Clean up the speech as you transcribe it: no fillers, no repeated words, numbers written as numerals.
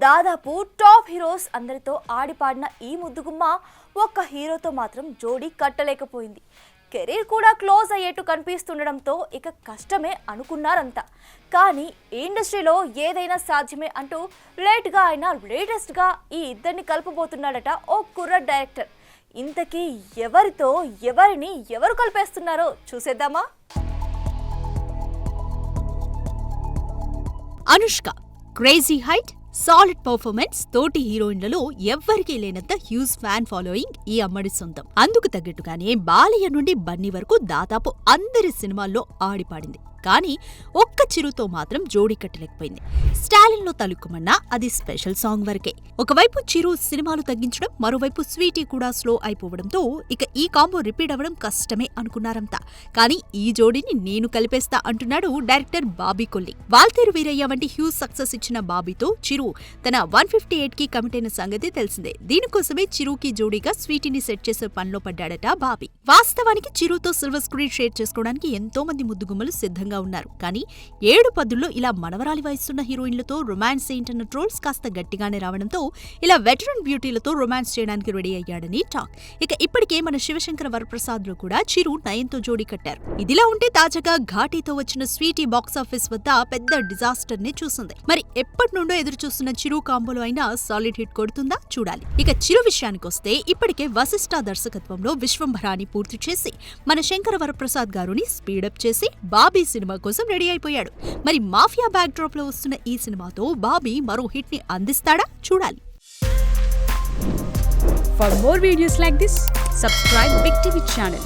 దాదాపు top heroes అందరితో ఆడిపాడిన ఈ ముద్దుగుమ్మ ఒక్క హీరోతో మాత్రం జోడీ కట్టలేకపోయింది. కెరీర్ కూడా క్లోజ్ అయ్యేట్టు కనిపిస్తుండడంతో ఇక కష్టమే అనుకున్నారంతా. కానీ ఇండస్ట్రీలో ఏదైనా సాధ్యమే అంటూ లేట్గా అయినా లేటెస్ట్గా ఈ ఇద్దరిని కలపబోతున్నాడట ఓ కుర్ర డైరెక్టర్. ఇంతకీ ఎవరితో ఎవరిని ఎవరు కలిపేస్తున్నారో చూసేద్దామా? Anushka crazy height, solid performance, తోటి హీరోయిన్లలో ఎవ్వరికీ లేనంత హ్యూజ్ ఫ్యాన్ ఫాలోయింగ్ ఈ అమ్మడి సొంతం. అందుకు తగ్గట్టుగానే బాలయ్య నుండి బన్నీ వరకు దాదాపు అందరి సినిమాల్లో ఆడిపాడింది. కానీ ఒక్క చిరుతో మాత్రం జోడీ కట్టలేకపోయింది. స్టాలిన్లో తలుక్కుమన్నా అది స్పెషల్ సాంగ్ వరకే. ఒకవైపు చిరు సినిమాలు తగ్గించడం, మరోవైపు స్వీటీ కూడా స్లో అయిపోవడంతో ఇక ఈ కాంబో రిపీట్ అవ్వడం కష్టమే అనుకున్నారంతా. కానీ ఈ జోడీని నేను కలిపేస్తా అంటున్నాడు డైరెక్టర్ బాబీ కొల్లి. వాల్తేరు వీరయ్య వంటి హ్యూజ్ సక్సెస్ ఇచ్చిన బాబీతో చిరు తన 158 కి కమిట్ అయిన సంగతి తెలిసిందే. దీనికోసమే చిరుకి జోడీగా స్వీటీని సెట్ చేసే పనిలో పడ్డాడట బాబీ. వాస్తవానికి చిరుతో సిల్వర్ స్క్రీన్ షేర్ చేసుకోవడానికి ఎంతో మంది ముద్దుగుమ్మలు సిద్ధంగా ఉన్నారు. కానీ 7 పదుల్లో ఇలా మనవరాలి వయసున్న హీరోయిన్లతో రొమాన్స్ ఏంటన్న ట్రోల్స్ కాస్త గట్టిగానే రావడంతో ఇలా వెటరన్ బ్యూటీలతో రొమాన్స్ చేయడానికి రెడీ అయ్యాడని టాక్. ఇక ఇప్పటికే మన శివశంకర వరప్రసాద్ లో కూడా చిరు నయన్తో జోడీ కట్టారు. ఇదిలా ఉంటే తాజాగా ఘాటీతో వచ్చిన స్వీటీ బాక్సాఫీస్ వద్ద పెద్ద డిజాస్టర్ ని చూసింది. మరి ఎప్పటి నుండో ఎదురు చూస్తున్న చిరు కాంబోలో అయినా సాలిడ్ హిట్ కొడుతుందా చూడాలి. ఇక చిరు విషయానికొస్తే ఇప్పటికే వశిష్ఠ దర్శకత్వంలో విశ్వంభరాన్ని పూర్తి చేసి మన శంకర వరప్రసాద్ గారుని స్పీడప్ చేసి బాబీ సినిమా కోసం రెడీ అయిపోయాడు. మరి మాఫియా బ్యాక్ డ్రాప్ లో వస్తున్న ఈ సినిమాతో బాబీ మరో హిట్ ని అందిస్తాడా చూడాలి. For more videos like this, subscribe Big TV channel.